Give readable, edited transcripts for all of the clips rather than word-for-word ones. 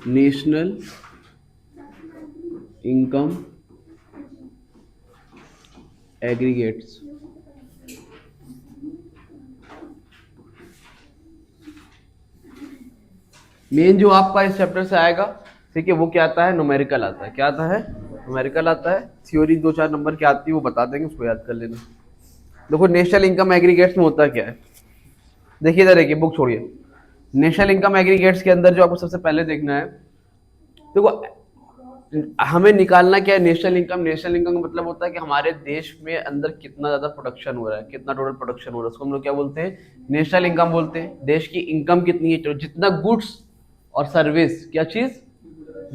National income aggregates. Main जो आपका इस चैप्टर से आएगा, ठीक है, वो क्या आता है, न्यूमेरिकल आता है। क्या आता है? न्यूमेरिकल आता है। थ्योरी 2-4 नंबर की आती है, वो बता देंगे, उसको याद कर लेना। देखो नेशनल इनकम एग्रीगेट्स में होता क्या है, देखिए इधर, देखिए बुक छोड़िए। नेशनल इनकम एग्रीगेट्स के अंदर जो आपको सबसे पहले देखना है, देखो हमें निकालना क्या है, नेशनल इनकम। नेशनल इनकम का मतलब होता है कि हमारे देश में अंदर कितना ज्यादा प्रोडक्शन हो रहा है, कितना टोटल प्रोडक्शन हो रहा है, उसको हम लोग क्या बोलते हैं, नेशनल इनकम बोलते हैं। देश की इनकम कितनी है, जितना गुड्स और सर्विस, क्या चीज,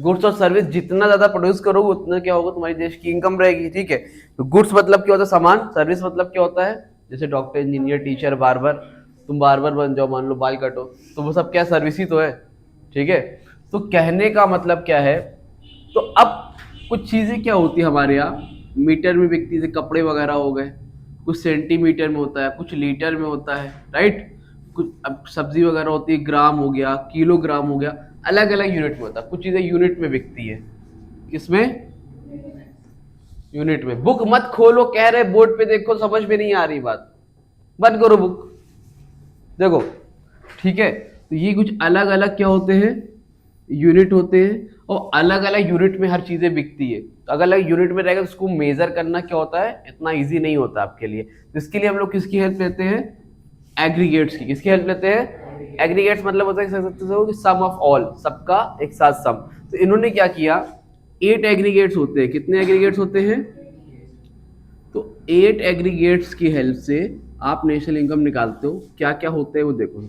गुड्स और सर्विस जितना ज्यादा प्रोड्यूस करोगे उतना क्या होगा, तुम्हारी देश की इनकम रहेगी। ठीक है, तो गुड्स मतलब क्या होता है, सामान। सर्विस मतलब क्या होता है, जैसे डॉक्टर, इंजीनियर, टीचर, बार्बर। तुम बार्बर बन जाओ, मान लो बाल कटो, तो वो सब क्या, सर्विस ही तो है। ठीक है, तो कहने का मतलब क्या है, तो अब कुछ चीजें क्या होती है हमारे यहाँ, मीटर में बिकती है, जैसे कपड़े वगैरह हो गए, कुछ सेंटीमीटर में होता है, कुछ लीटर में होता है, राइट। कुछ अब सब्जी वगैरह होती है, ग्राम हो गया, किलोग्राम हो गया, अलग अलग यूनिट में होता है। कुछ चीजें यूनिट में बिकती है, किसमें, यूनिट में। बुक मत खोलो, कह रहे बोर्ड पे देखो, समझ में नहीं आ रही बात, बंद करो बुक, देखो। ठीक है, तो ये कुछ अलग अलग क्या होते हैं, यूनिट होते हैं, और अलग अलग यूनिट में हर चीजें बिकती है। तो अगर अलग यूनिट में रहेगा तो उसको मेजर करना क्या होता है, इतना इजी नहीं होता आपके लिए। तो इसके लिए हम लोग किसकी हेल्प लेते हैं, एग्रीगेट्स की। किसकी हेल्प लेते हैं, एग्रीगेट्स मतलब होता है सम ऑफ ऑल, सबका एक साथ सम। तो इन्होंने क्या किया, 8 एग्रीगेट्स होते हैं। कितने एग्रीगेट्स होते हैं, तो 8 एग्रीगेट्स की हेल्प से आप नेशनल इनकम निकालते हो। क्या क्या होते हैं वो देखो।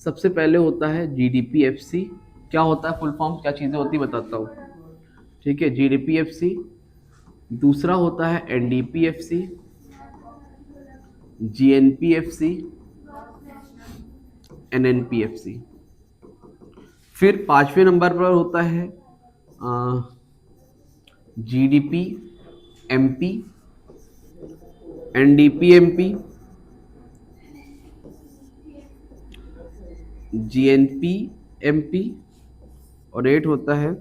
सबसे पहले होता है जीडीपीएफसी। क्या होता है फुल फॉर्म, क्या चीजें होती है बताता हूँ। ठीक है, जीडीपीएफसी। दूसरा होता है एनडीपीएफसी, जीएनपीएफसी, एनएनपीएफसी। फिर 5वें नंबर पर होता है GDP MP, NDP MP, GNP MP, और 8 होता है,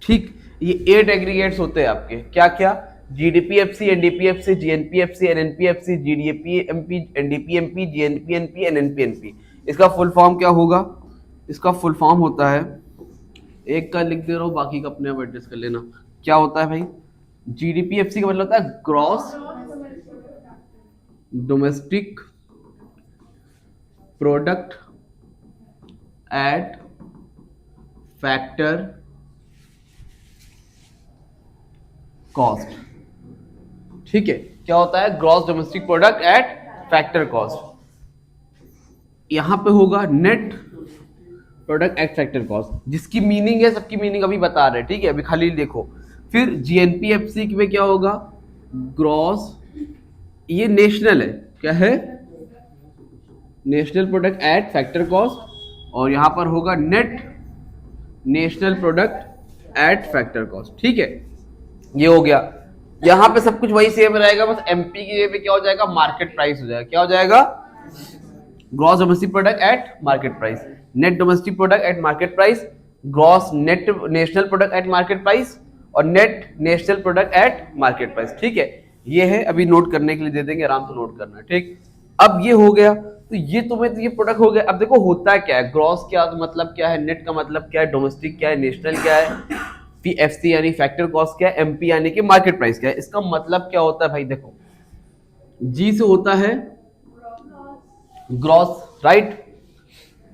ठीक, ये 8 एग्रीगेट्स होते हैं आपके। क्या क्या, जीडीपीएफसी, एनडीपीएफसी, जीएनपीएफसी, एनएनपीएफसी, जीडीपीएमपी, एनडीपीएमपी, जीएनपीएनपी, एनएनपीएनपी। इसका फुल फॉर्म क्या होगा, इसका फुल फॉर्म होता है, एक का लिख दे रहा हूँ, बाकी का अपने आप एडजस्ट कर लेना। क्या होता है भाई, जीडीपीएफसी का मतलब होता है gross domestic product eight factor cost. ठीक है, क्या होता है, gross domestic product eight factor cost. यहां पे होगा net product at factor cost, जिसकी मीनिंग है, सबकी मीनिंग अभी बता रहे हैं। ठीक है, अभी खाली देखो। फिर जीएनपीएफसी में क्या होगा, ग्रॉस, ये नेशनल है, क्या है, national product eight factor cost, और यहां पर होगा net national product eight factor cost. ठीक है, ये हो गया। यहां पे सब कुछ वही सेम रहेगा, बस एमपी की पे क्या हो जाएगा, मार्केट प्राइस हो जाएगा। क्या हो जाएगा, gross domestic product at market price, net domestic product at market price, gross net national product at market price, और net national product at market price. ठीक है, ये है, अभी नोट करने के लिए दे देंगे, आराम से नोट करना। ठीक, अब ये हो गया, तो ये तुम्हें, तो ये प्रोडक्ट हो गया। अब देखो होता क्या है, ग्रॉस क्या मतलब क्या है, नेट का मतलब क्या है, डोमेस्टिक क्या है, नेशनल क्या है, एफसी यानी फैक्टर कॉस्ट क्या है, एमपी यानी कि मार्केट प्राइस क्या है। इसका मतलब क्या होता है भाई, देखो जी से होता है ग्रॉस, राइट।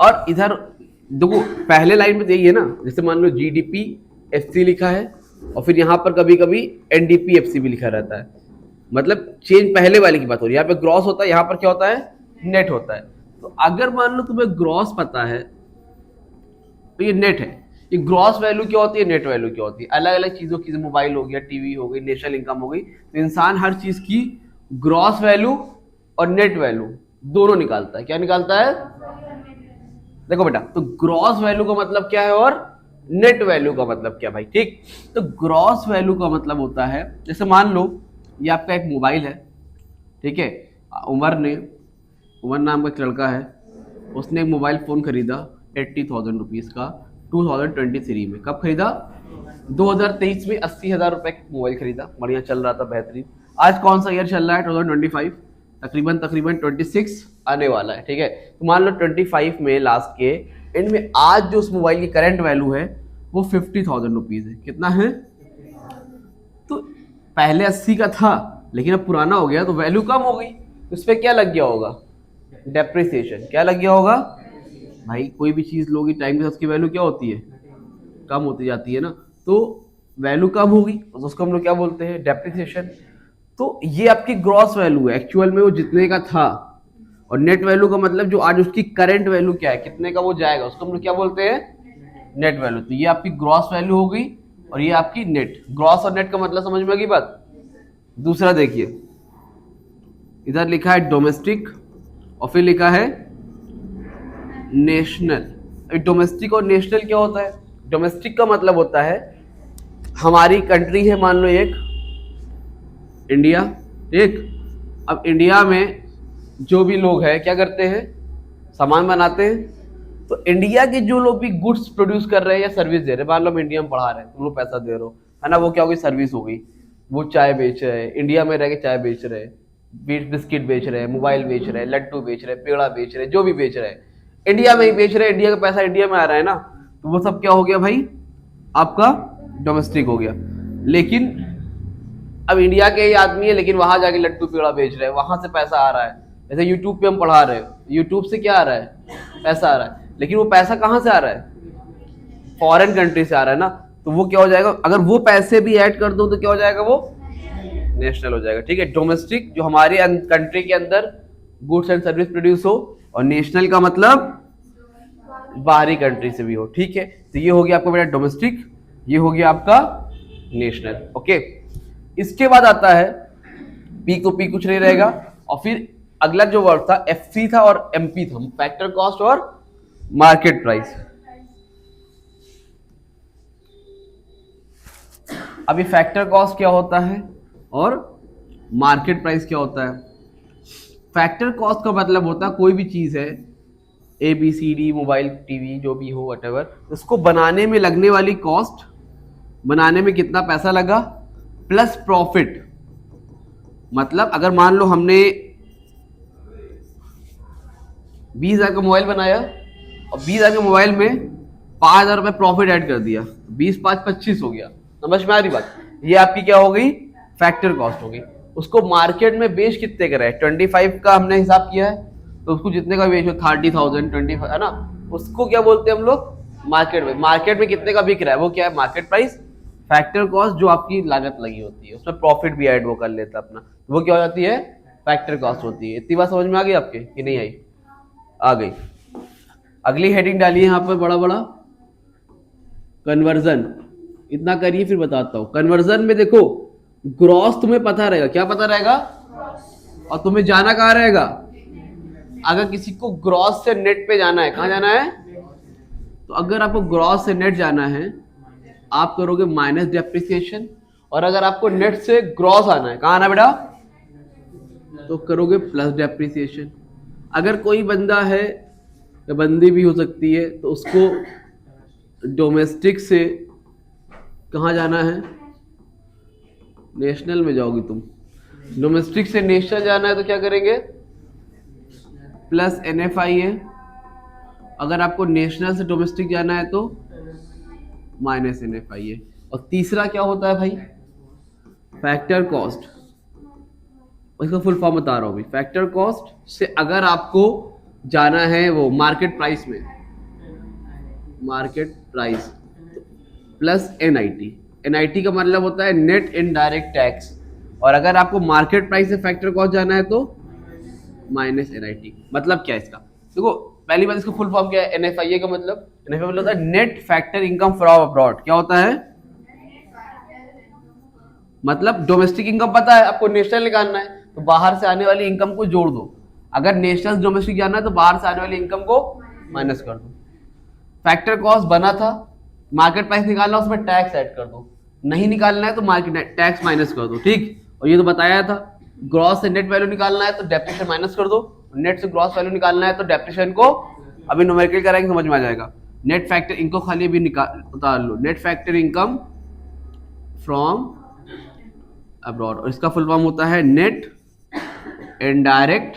और इधर देखो पहले लाइन में यही है ना, जैसे मान लो जीडीपी एफसी लिखा है, और फिर यहां पर कभी कभी एनडीपी एफसी भी लिखा रहता है, मतलब चेंज पहले वाले की बात हो रही है। यहाँ पे ग्रॉस होता है, यहाँ पर क्या होता है, नेट होता है। तो अगर मान लो तुम्हें ग्रॉस पता है, तो ये नेट है। ये ग्रॉस वैल्यू क्या होती है, नेट वैल्यू क्या होती है, अलग अलग चीजों की, मोबाइल हो गया, टीवी हो गई, नेशनल इनकम हो गई। तो इंसान हर चीज की ग्रॉस वैल्यू और नेट वैल्यू दोनों निकालता है। क्या निकालता है, देखो बेटा, तो ग्रॉस वैल्यू का मतलब क्या है और नेट वैल्यू का मतलब क्या भाई। ठीक, तो ग्रॉस वैल्यू का मतलब होता है, जैसे मान लो ये आपका एक मोबाइल है, ठीक है, उमर नाम का एक लड़का है, उसने एक मोबाइल फोन खरीदा, 80,000 रुपीज़ का 2023 में। कब खरीदा? 2023 में 80,000 रुपये का मोबाइल खरीदा, बढ़िया चल रहा था, बेहतरीन। आज कौन सा ईयर चल रहा है? 2025, तकरीबन 26 आने वाला है, ठीक है। तो मान लो 25 में लास्ट के एंड में आज जो उस मोबाइल की करंट वैल्यू है वो 50,000 रुपीज़ है। कितना है? तो पहले 80 का था लेकिन अब पुराना हो गया तो वैल्यू कम हो गई, उस पर क्या लग गया होगा? डेप्रिसिएशन। क्या लग गया होगा भाई? कोई भी चीज़ लोगी टाइम के साथ उसकी वैल्यू क्या होती है? कम होती जाती है ना। तो वैल्यू कम होगी तो उसको हम लोग क्या बोलते हैं? डेप्रिसिएशन। तो ये आपकी ग्रॉस वैल्यू है, एक्चुअल में वो जितने का था, और नेट वैल्यू का मतलब जो आज उसकी करंट वैल्यू क्या है, कितने का वो जाएगा, उसको हम लोग क्या बोलते हैं? Net value. तो ये आपकी ग्रॉस वैल्यू हो गई और ये आपकी नेट। ग्रॉस और नेट का मतलब समझ में आ गई बात? दूसरा देखिए, इधर लिखा है डोमेस्टिक और फिर लिखा है नेशनल। डोमेस्टिक और नेशनल क्या होता है? डोमेस्टिक का मतलब होता है हमारी कंट्री है, मान लो एक इंडिया, ठीक। अब इंडिया में जो भी लोग हैं क्या करते हैं? सामान बनाते हैं। तो इंडिया के जो लोग भी गुड्स प्रोड्यूस कर रहे हैं या सर्विस दे रहे हैं, मान लो हम इंडिया में पढ़ा रहे हैं, तुम लोग पैसा दे रहे हो, है ना, वो क्या होगी? सर्विस हो गई। वो चाय बेच रहे हैं, इंडिया में रह के चाय बेच रहे हैं, बिस्किट बेच रहे हैं, मोबाइल बेच रहे हैं, लड्डू बेच रहे हैं, पेड़ा बेच रहे हैं, जो भी बेच रहे हैं इंडिया में ही बेच रहे हैं, इंडिया का पैसा इंडिया में आ रहा है ना, तो वो सब क्या हो गया भाई? आपका डोमेस्टिक हो गया। लेकिन अब इंडिया के ही आदमी है लेकिन वहां जाके लड्डू पेड़ा बेच रहे हैं, वहां से पैसा आ रहा है। जैसे यूट्यूब पे हम पढ़ा रहे हैं, यूट्यूब से क्या आ रहा है? पैसा आ रहा है, लेकिन वो पैसा कहाँ से आ रहा है? फॉरेन कंट्री से आ रहा है ना। तो वो क्या हो जाएगा? अगर वो पैसे भी ऐड कर दो तो क्या हो जाएगा? वो नेशनल हो जाएगा, ठीक है। डोमेस्टिक जो हमारे कंट्री के अंदर गुड्स एंड सर्विस प्रोड्यूस हो, और नेशनल का मतलब बाहरी कंट्री से भी हो, ठीक है। तो ये हो गया आपका बेटा डोमेस्टिक, ये हो गया आपका नेशनल, ओके। इसके बाद आता है पी, को पी कुछ नहीं रहेगा, और फिर अगला जो वर्ड था एफसी था और एमपी था, फैक्टर कॉस्ट और मार्केट प्राइस। अभी फैक्टर कॉस्ट क्या होता है और मार्केट प्राइस क्या होता है? फैक्टर कॉस्ट का मतलब होता है कोई भी चीज है, A B C D, mobile, TV, जो भी हो व्हाटएवर, उसको बनाने में लगने वाली कॉस्ट, बनाने में कितना पैसा लगा, प्लस प्रॉफिट। मतलब अगर मान लो हमने 20,000 का मोबाइल बनाया और 20,000 के मोबाइल में 5,000 रुपये प्रॉफिट ऐड कर दिया, 20 5 25 हो गया। समझ में आ रही बात? ये आपकी क्या हो गई? फैक्टर कॉस्ट हो गई। उसको मार्केट में बेच कितने का रहे? 25 का हमने हिसाब किया है, तो उसको जितने का बेचो 30,000 25, है ना, उसको क्या बोलते हैं हम लोग? मार्केट में। मार्केट में कितने का बिक रहा है वो क्या है? Market price. फैक्टर कॉस्ट जो आपकी लागत लगी होती है, उसमें प्रॉफिट भी ऐड वो कर लेता है अपना, वो क्या हो जाती है? फैक्टर कॉस्ट होती है। इतनी बात समझ में आ गई आपके कि नहीं आई? आ गई। अगली हेडिंग डालिए यहाँ पर बड़ा बड़ा, कन्वर्जन। इतना करिए फिर बताता हूँ। कन्वर्जन में देखो, ग्रॉस तुम्हें पता रहेगा, क्या पता रहेगा, और तुम्हें जाना कहाँ रहेगा? अगर किसी को ग्रॉस से नेट पे जाना है, कहाँ जाना है? तो अगर आपको ग्रॉस से नेट जाना है, आप करोगे माइनस डेप्रिसिएशन, और अगर आपको नेट से ग्रॉस आना है, कहाँ आना बेटा? तो करोगे प्लस डेप्रिसिएशन। अगर कोई बंदा है या बंदी भी हो सकती है, तो उसको डोमेस्टिक से कहाँ जाना है? नेशनल में जाओगी तुम। डोमेस्टिक से नेशनल जाना है तो क्या करेंगे? प्लस NFI है। अगर आपको नेशनल से डोमेस्टिक जाना है तो माइनस NFI है। और तीसरा क्या होता है भाई? Factor cost. इसका फुल फॉर्म बता रहा हूँ भाई। फैक्टर कॉस्ट से अगर आपको जाना है वो मार्केट प्राइस में, market price plus NIT। NIT का मतलब होता है नेट इनडायरेक्ट टैक्स, और अगर आपको मार्केट प्राइस से फैक्टर कॉस्ट जाना है तो माइनस NIT। मतलब क्या है इसका? देखो पहली बात, इसका फुल फॉर्म क्या है? NFIA का मतलब, NFIA मतलब होता है net factor income from abroad. क्या होता है? मतलब डोमेस्टिक इनकम पता है आपको, नेशनल निकालना है तो बाहर से आने वाली इनकम को जोड़ दो। अगर नेशनल डोमेस्टिक जाना है तो बाहर से आने वाली इनकम को माइनस कर दो। फैक्टर कॉस्ट बना था, मार्केट प्राइस निकालना, उसमें टैक्स ऐड कर दो। नहीं निकालना है तो मार्केट टैक्स माइनस कर दो, ठीक। और ये तो बताया था, ग्रॉस से नेट वैल्यू निकालना है तो डेप्रिसिएशन माइनस कर दो, नेट से ग्रॉस वैल्यू निकालना है तो डेप्रिसिएशन को अभी न्यूमेरिकल कराएंगे समझ में आ जाएगा। नेट फैक्टर इनको खाली अभी निकाल उतार लो, net factor income from abroad, और इसका फुल फॉर्म होता है नेट इनडायरेक्ट।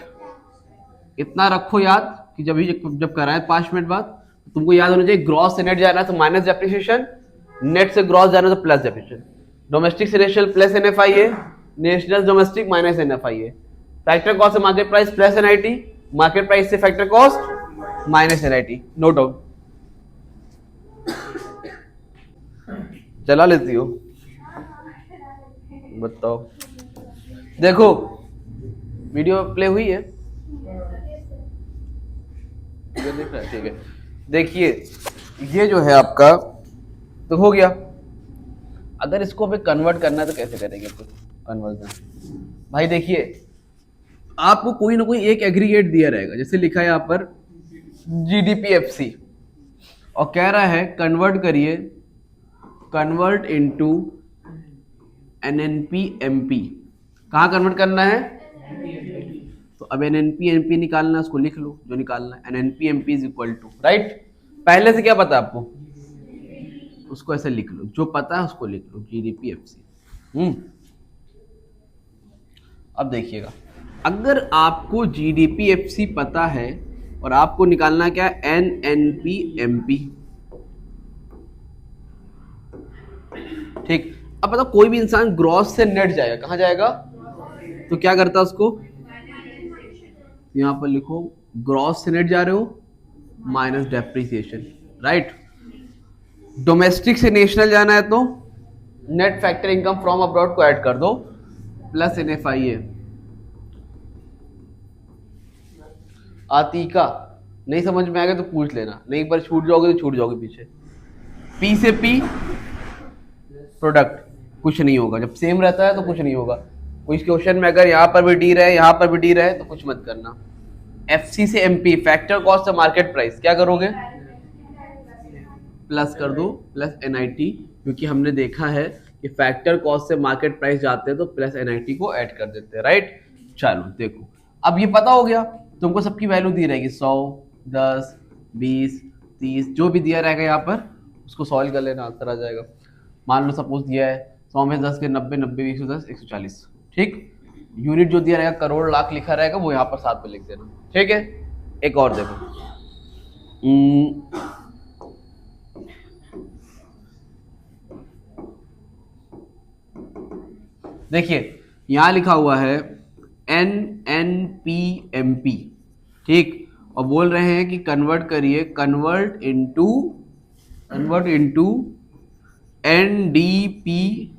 इतना रखो याद कि जब कराए 5 मिनट बाद तुमको याद होना चाहिए, ग्रॉस से नेट जाना है तो माइनस डेप्रिसिएशन, नेट से ग्रॉस जाना है तो प्लस डेप्रिसिएशन, डोमेस्टिक से national plus NFIA, national domestic minus NFIA, factor cost से market price plus NIT, market price से factor cost minus NIT. Note down चला लेती हो, बताओ। देखो वीडियो प्ले हुई है, देख रहा है, ठीक है। देखिए ये जो है आपका तो हो गया। अगर इसको हमें कन्वर्ट करना है तो कैसे करेंगे कन्वर्जन? भाई देखिए आपको कोई ना कोई एक एग्रीगेट दिया रहेगा, जैसे लिखा है यहाँ पर जीडीपीएफसी, और कह रहा है कन्वर्ट करिए, कन्वर्ट इनटू एनएनपीएमपी। कहाँ कन्वर्ट करना है? तो अब एनएनपीएमपी निकालना, उसको लिख लो जो निकालना है, एनएनपीएमपी इज इक्वल टू, राइट। पहले से क्या पता है आपको, उसको ऐसे लिख लो, जो पता है उसको लिख लो, जीडीपीएफसी। अब देखिएगा, अगर आपको जीडीपीएफसी पता है और आपको निकालना क्या है, एनएनपीएमपी, ठीक। अब बताओ कोई भी इंसान ग्रॉस से नेट जाएगा, कहां जाएगा? तो क्या करता है उसको, यहां पर लिखो ग्रॉस से नेट जा रहे हो माइनस डेप्रिसिएशन, राइट। डोमेस्टिक से नेशनल जाना है तो net factor income from abroad को ऐड कर दो प्लस एनएफआईए। आतिका नहीं समझ में आएगा तो पूछ लेना, नहीं पर छूट जाओगे तो छूट जाओगे पीछे। पी से पी प्रोडक्ट, कुछ नहीं होगा, जब सेम रहता है तो कुछ नहीं होगा। कोई क्वेश्चन में अगर यहाँ पर भी डी रहे यहाँ पर भी डी रहे तो कुछ मत करना। एफसी से एमपी, फैक्टर कॉस्ट से मार्केट प्राइस, क्या करोगे? प्लस कर दो प्लस एनआईटी, क्योंकि हमने देखा है कि फैक्टर कॉस्ट से मार्केट प्राइस जाते हैं तो प्लस एनआईटी को ऐड कर देते हैं, राइट। चलो देखो अब ये पता हो गया, तुमको सबकी वैल्यू दी रहेगी 100, 10, 20, 30, जो भी दिया रहेगा यहाँ पर उसको सॉल्व कर लेना, आंसर आ जाएगा। मान लो सपोज दिया है 100 में 10 के 90, 90 110, 140, ठीक। यूनिट जो दिया रहेगा करोड़ लाख लिखा रहेगा वो यहाँ पर साथ में लिख देना, ठीक है। एक और देखो, देखिए यहां लिखा हुआ है एनएनपीएमपी, ठीक, और बोल रहे हैं कि कन्वर्ट करिए, कन्वर्ट इनटू एनडीपीएफसी,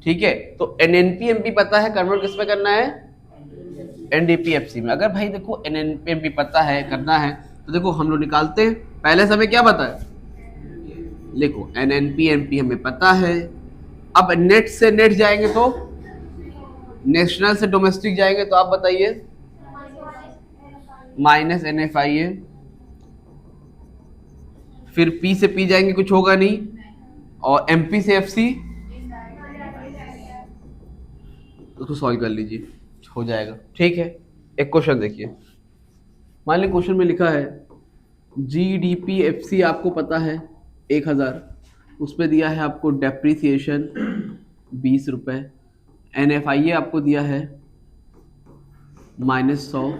ठीक है। तो एनएनपीएमपी पता है, कन्वर्ट किस में करना है? एनडीपीएफसी में। अगर भाई देखो एनएनपीएमपी पता है, करना है तो देखो हम लोग निकालते हैं। पहले से हमें क्या पता है, लिखो एनएनपीएमपी हमें पता है। अब नेट से नेट जाएंगे तो, नेशनल से डोमेस्टिक जाएंगे तो आप बताइए, माइनस एनएफआईए, फिर पी से पी जाएंगे कुछ होगा नहीं, और एमपी से एफसी, उसको सॉल्व कर लीजिए हो जाएगा, ठीक है। एक क्वेश्चन देखिए, मान लीजिए क्वेश्चन में लिखा है जीडीपीएफसी आपको पता है 1000, उस पर दिया है आपको डेप्रीसिएशन 20 रुपये, एनएफआईए आपको दिया है -100,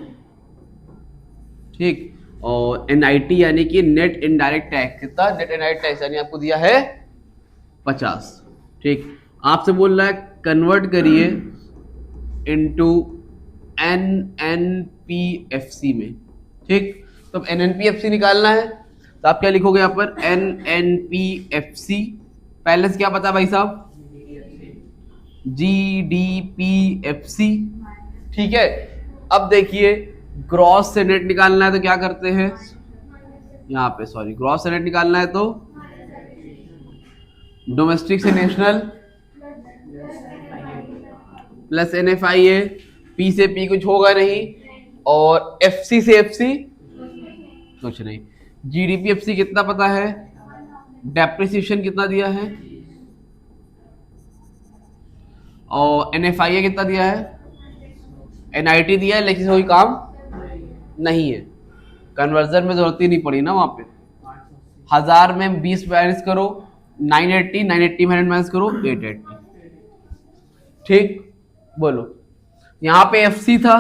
ठीक, और एनआईटी यानी कि नेट इनडायरेक्ट टैक्स, कितना नेट इनडायरेक्ट टैक्स यानी आपको दिया है 50, ठीक। आपसे बोल रहा है कन्वर्ट करिए इनटू एनएनपीएफसी में, ठीक। तो अब एनएनपीएफसी निकालना है तो आप क्या लिखोगे यहाँ पर, एनएनपीएफसी, पहले से क्या पता है भाई साहब, जीडीपीएफसी, ठीक है। अब देखिए ग्रॉस से नेट निकालना है तो क्या करते हैं, यहाँ पे सॉरी, ग्रॉस से नेट निकालना है तो डोमेस्टिक से नेशनल प्लस एनएफआईए, पी से पी कुछ होगा नहीं, और एफसी से एफसी कुछ नहीं। जीडीपीएफसी कितना पता है, डेप्रिसिएशन कितना दिया है, और एनएफआईए कितना दिया है, एनआईटी दिया है, लेकिन कोई काम नहीं है, कन्वर्जन में जरूरत ही नहीं पड़ी ना वहां पे। 1000 में 20 माइनस करो 980, 980 में 100 माइनस करो 880। ठीक, बोलो। यहाँ पे FC था,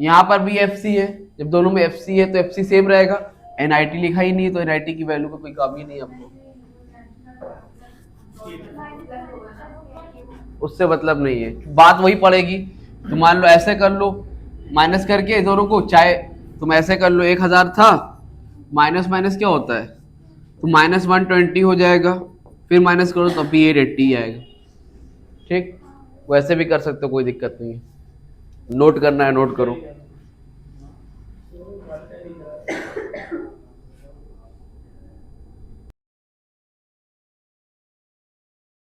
यहाँ पर भी FC है, जब दोनों में FC है तो FC सेम रहेगा। NIT लिखा ही नहीं तो NIT की वैल्यू का कोई काम ही नहीं आपको, उससे मतलब नहीं है, बात वही पड़ेगी। तो मान लो ऐसे कर लो माइनस करके दोनों को, चाहे तुम ऐसे कर लो 1000 था माइनस माइनस क्या होता है तो -120 हो जाएगा, फिर माइनस करो तो भी 880 आएगा। ठीक, वैसे भी कर सकते हो, कोई दिक्कत नहीं है। नोट करना है नोट करो।